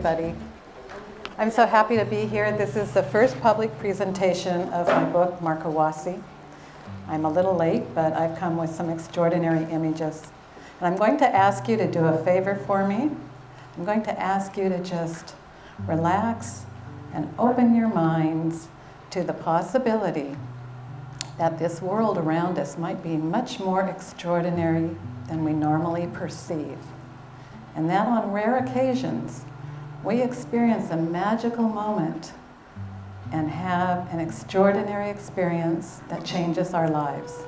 everybody. I'm so happy to be here. This is the first public presentation of my book, Marka Wasi. I'm a little late, but I've come with some extraordinary images. And I'm going to ask you to do a favor for me. I'm going to ask you to just relax and open your minds to the possibility that this world around us might be much more extraordinary than we normally perceive. And that on rare occasions, we experience a magical moment and have an extraordinary experience that changes our lives.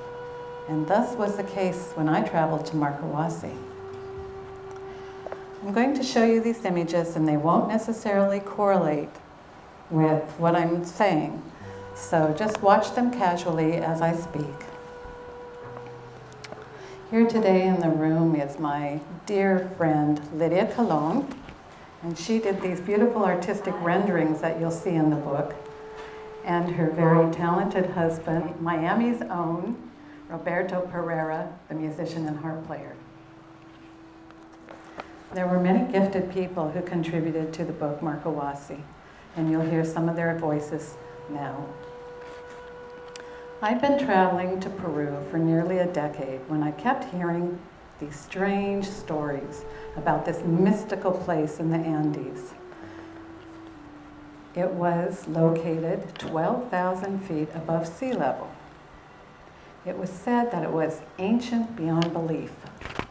And thus was the case when I traveled to Markawasi. I'm going to show you these images, and they won't necessarily correlate with what I'm saying. So just watch them casually as I speak. Here today in the room is my dear friend, Lydia, and she did these beautiful artistic renderings that you'll see in the book, and her very talented husband, Miami's own, Roberto Perera, the musician and harp player. There were many gifted people who contributed to the book Markawasi, and you'll hear some of their voices now. I'd been traveling to Peru for nearly a decade when I kept hearing these strange stories about this mystical place in the Andes. It was located 12,000 feet above sea level. It was said that it was ancient beyond belief,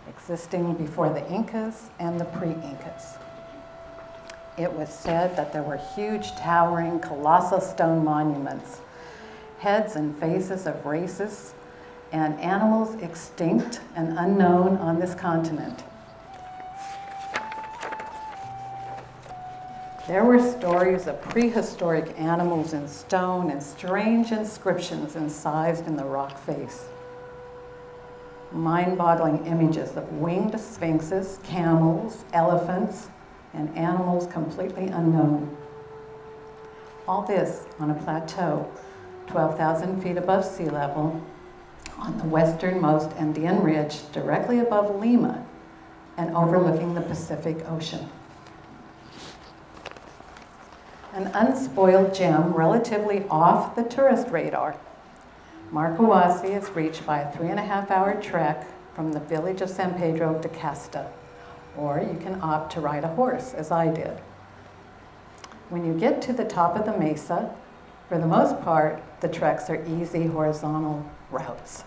existing before the Incas and the pre-Incas. It was said that there were huge, towering, colossal stone monuments, heads and faces of races and animals extinct and unknown on this continent. There were stories of prehistoric animals in stone and strange inscriptions incised in the rock face. Mind-boggling images of winged sphinxes, camels, elephants, and animals completely unknown. All this on a plateau 12,000 feet above sea level on the westernmost Andean ridge directly above Lima and overlooking the Pacific Ocean. An unspoiled gem relatively off the tourist radar. Markawasi is reached by a 3.5-hour trek from the village of San Pedro de Casta, or you can opt to ride a horse, as I did. When you get to the top of the mesa, for the most part, the treks are easy horizontal routes.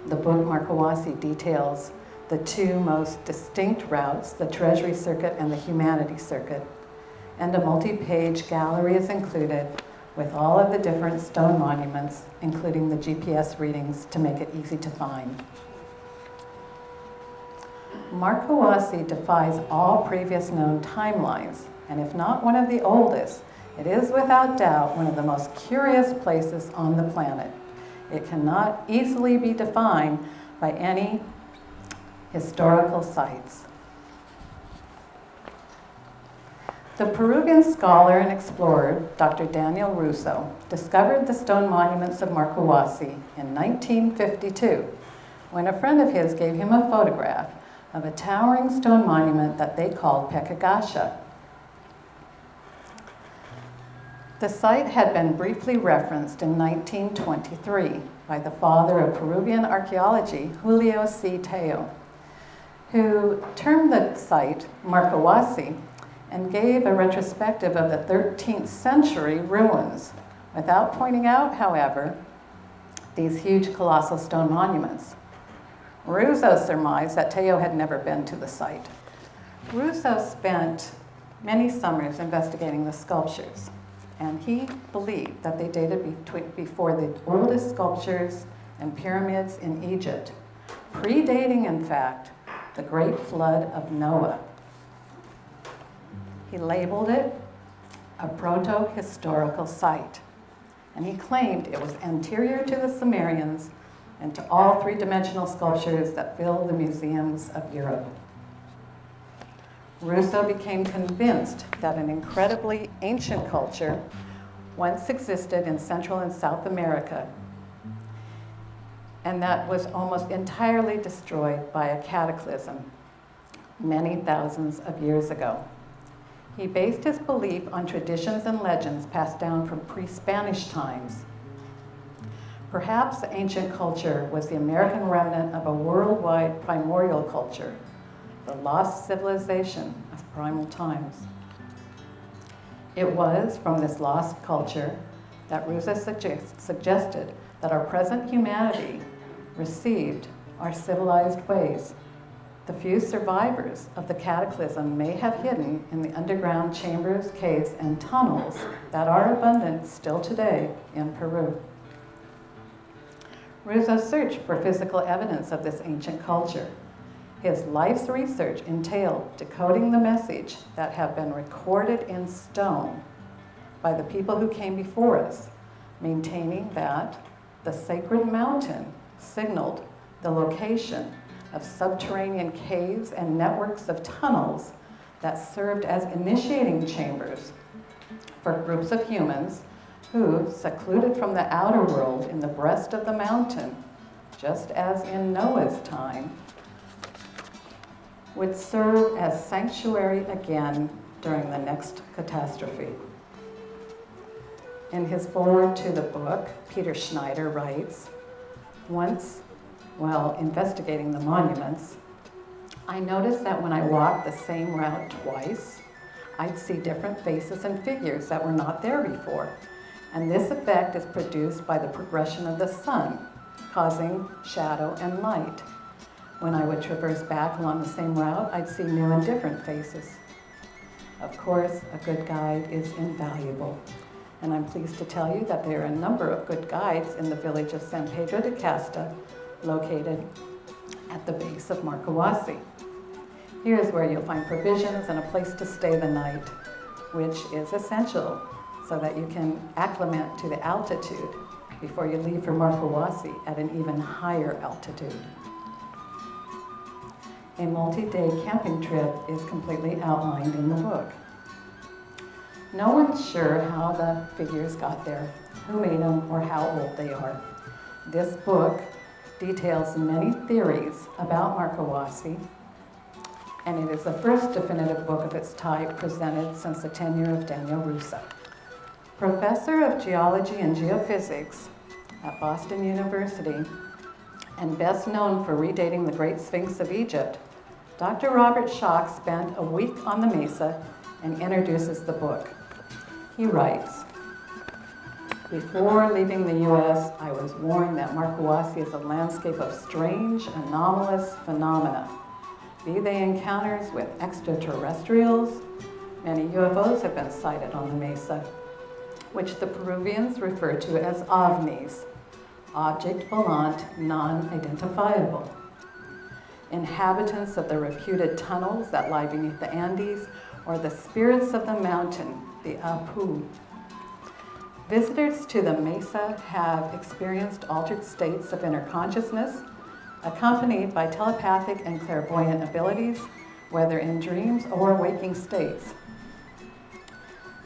The book Markawasi details the two most distinct routes, the Treasury Circuit and the Humanity Circuit, and a multi-page gallery is included with all of the different stone monuments, including the GPS readings to make it easy to find. Markawasi defies all previous known timelines, and if not one of the oldest, it is without doubt one of the most curious places on the planet. It cannot easily be defined by any historical sites. The Peruvian scholar and explorer, Dr. Daniel Ruzo, discovered the stone monuments of Markawasi in 1952 when a friend of his gave him a photograph of a towering stone monument that they called Pekagasha. The site had been briefly referenced in 1923 by the father of Peruvian archaeology, Julio C. Teo, who termed the site Markawasi and gave a retrospective of the 13th century ruins, without pointing out, however, these huge colossal stone monuments. Ruzo surmised that Teo had never been to the site. Ruzo spent many summers investigating the sculptures, and he believed that they dated before the oldest sculptures and pyramids in Egypt, predating, in fact, the Great Flood of Noah. He labeled it a proto-historical site, and he claimed it was anterior to the Sumerians and to all three-dimensional sculptures that fill the museums of Europe. Ruzo became convinced that an incredibly ancient culture once existed in Central and South America, and that was almost entirely destroyed by a cataclysm many thousands of years ago. He based his belief on traditions and legends passed down from pre-Spanish times. Perhaps ancient culture was the American remnant of a worldwide primordial culture, the lost civilization of primal times. It was from this lost culture that Ruzo suggested that our present humanity received our civilized ways. The few survivors of the cataclysm may have hidden in the underground chambers, caves, and tunnels that are abundant still today in Peru. Ruzo searched for physical evidence of this ancient culture. His life's research entailed decoding the message that have been recorded in stone by the people who came before us, maintaining that the sacred mountain signaled the location of subterranean caves and networks of tunnels that served as initiating chambers for groups of humans who, secluded from the outer world in the breast of the mountain, just as in Noah's time, would serve as sanctuary again during the next catastrophe. In his foreword to the book, Peter Schneider writes, "Once, while investigating the monuments, I noticed that when I walked the same route twice, I'd see different faces and figures that were not there before. And this effect is produced by the progression of the sun, causing shadow and light. When I would traverse back along the same route, I'd see new and different faces. Of course, a good guide is invaluable. And I'm pleased to tell you that there are a number of good guides in the village of San Pedro de Casta, located at the base of Marka Wasi. Here is where you'll find provisions and a place to stay the night, which is essential so that you can acclimate to the altitude before you leave for Markawasi at an even higher altitude. A multi-day camping trip is completely outlined in the book. No one's sure how the figures got there, who made them, or how old they are. This book details many theories about Markawasi, and it is the first definitive book of its type presented since the tenure of Daniel Ruzo. Professor of Geology and Geophysics at Boston University, and best known for redating the Great Sphinx of Egypt, Dr. Robert Schoch spent a week on the mesa and introduces the book. He writes, "Before leaving the U.S., I was warned that Markawasi is a landscape of strange, anomalous phenomena, be they encounters with extraterrestrials. Many UFOs have been sighted on the mesa, which the Peruvians refer to as ovnis, object volant non-identifiable. Inhabitants of the reputed tunnels that lie beneath the Andes, or the spirits of the mountain, the Apu. Visitors to the mesa have experienced altered states of inner consciousness, accompanied by telepathic and clairvoyant abilities, whether in dreams or waking states."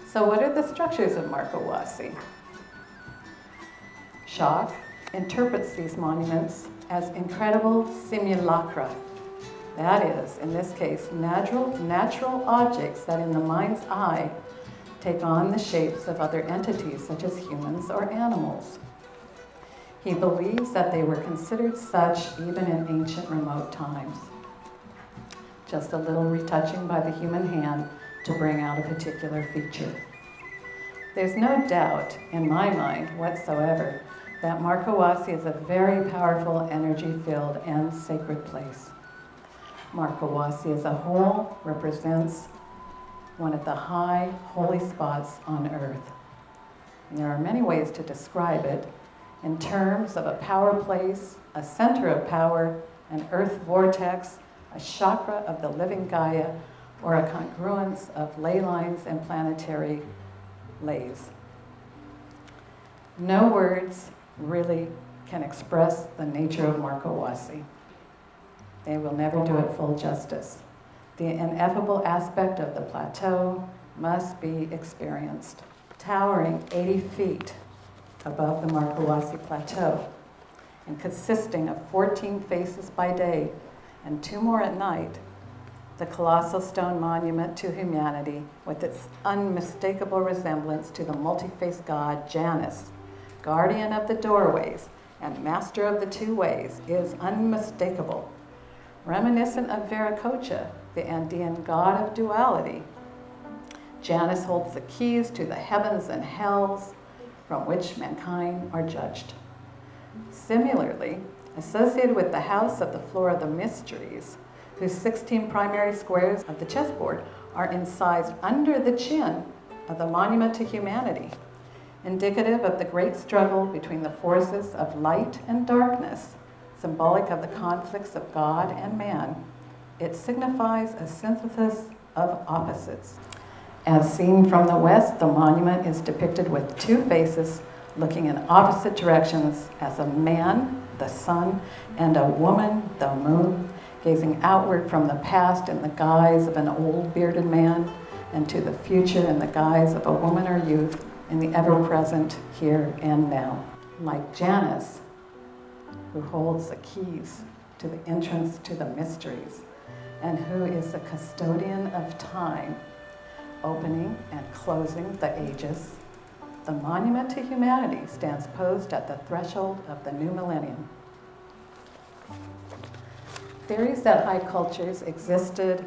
So what are the structures of Markawasi? Schoch interprets these monuments as incredible simulacra. That is, in this case, natural objects that in the mind's eye take on the shapes of other entities such as humans or animals. He believes that they were considered such even in ancient remote times. Just a little retouching by the human hand to bring out a particular feature. There's no doubt in my mind whatsoever that Markawasi is a very powerful, energy-filled, and sacred place. Markawasi as a whole represents one of the high holy spots on earth. And there are many ways to describe it in terms of a power place, a center of power, an earth vortex, a chakra of the living Gaia, or a congruence of ley lines and planetary lays. No words really can express the nature of Markawasi. They will never do it full justice. The ineffable aspect of the plateau must be experienced. Towering 80 feet above the Markawasi plateau and consisting of 14 faces by day and 2 more at night, the colossal stone monument to humanity with its unmistakable resemblance to the multi-faced god Janus, guardian of the doorways and master of the two ways, is unmistakable. Reminiscent of Viracocha, the Andean god of duality, Janus holds the keys to the heavens and hells from which mankind are judged. Similarly, associated with the house of the floor of the mysteries, whose 16 primary squares of the chessboard are incised under the chin of the monument to humanity, indicative of the great struggle between the forces of light and darkness, symbolic of the conflicts of God and man. It signifies a synthesis of opposites. As seen from the west, the monument is depicted with two faces looking in opposite directions as a man, the sun, and a woman, the moon, gazing outward from the past in the guise of an old bearded man and to the future in the guise of a woman or youth in the ever-present here and now. Like Janus, who holds the keys to the entrance to the mysteries and who is the custodian of time, opening and closing the ages, the monument to humanity stands posed at the threshold of the new millennium. Theories that high cultures existed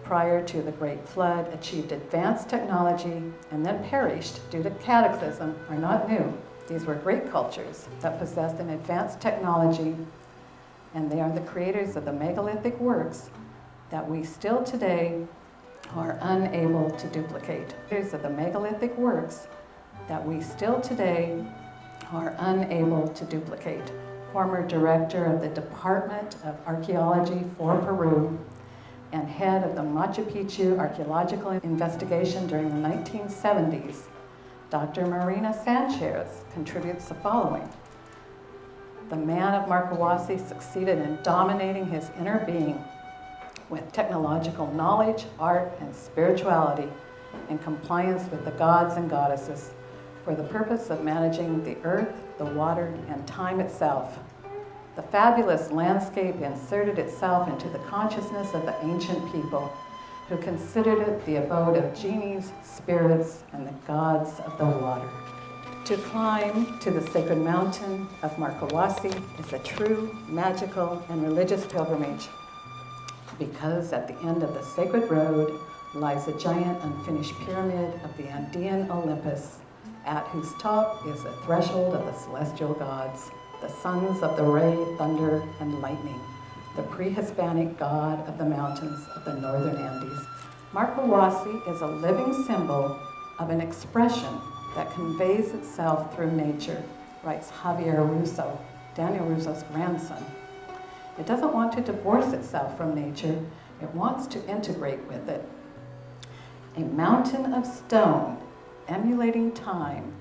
prior to the Great Flood, achieved advanced technology, and then perished due to cataclysm are not new. These were great cultures that possessed an advanced technology, and they are the creators of the megalithic works that we still today are unable to duplicate. Creators of the megalithic works that we still today are unable to duplicate. Former director of the Department of Archaeology for Peru and head of the Machu Picchu archaeological investigation during the 1970s, Dr. Marina Sanchez contributes the following. The man of Markawasi succeeded in dominating his inner being with technological knowledge, art, and spirituality in compliance with the gods and goddesses for the purpose of managing the earth, the water, and time itself. The fabulous landscape inserted itself into the consciousness of the ancient people who considered it the abode of genies, spirits, and the gods of the water. To climb to the sacred mountain of Markawasi is a true, magical, and religious pilgrimage, because at the end of the sacred road lies a giant unfinished pyramid of the Andean Olympus, at whose top is the threshold of the celestial gods, the sons of the ray, thunder, and lightning, the pre-Hispanic god of the mountains of the northern Andes. Markawasi is a living symbol of an expression that conveys itself through nature, writes Javier Ruzo, Daniel Ruzo's grandson. It doesn't want to divorce itself from nature, it wants to integrate with it. A mountain of stone, emulating time,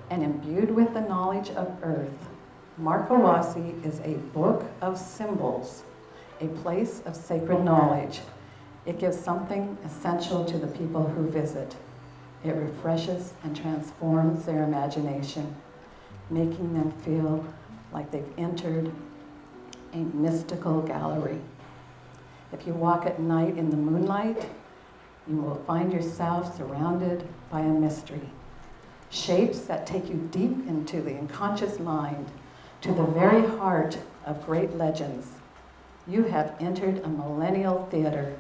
and imbued with the knowledge of earth, Markawasi is a book of symbols, a place of sacred knowledge. It gives something essential to the people who visit. It refreshes and transforms their imagination, making them feel like they've entered a mystical gallery. If you walk at night in the moonlight, you will find yourself surrounded by a mystery. Shapes that take you deep into the unconscious mind, to the very heart of great legends. You have entered a millennial theater.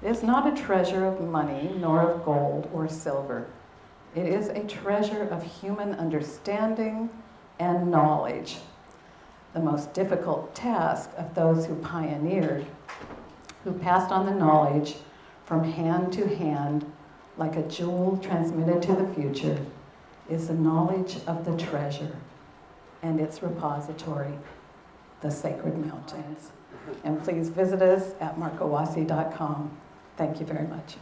It is not a treasure of money, nor of gold or silver. It is a treasure of human understanding and knowledge. The most difficult task of those who pioneered, who passed on the knowledge from hand to hand, like a jewel transmitted to the future, is the knowledge of the treasure and its repository, the sacred mountains. And please visit us at markawasi.com. Thank you very much.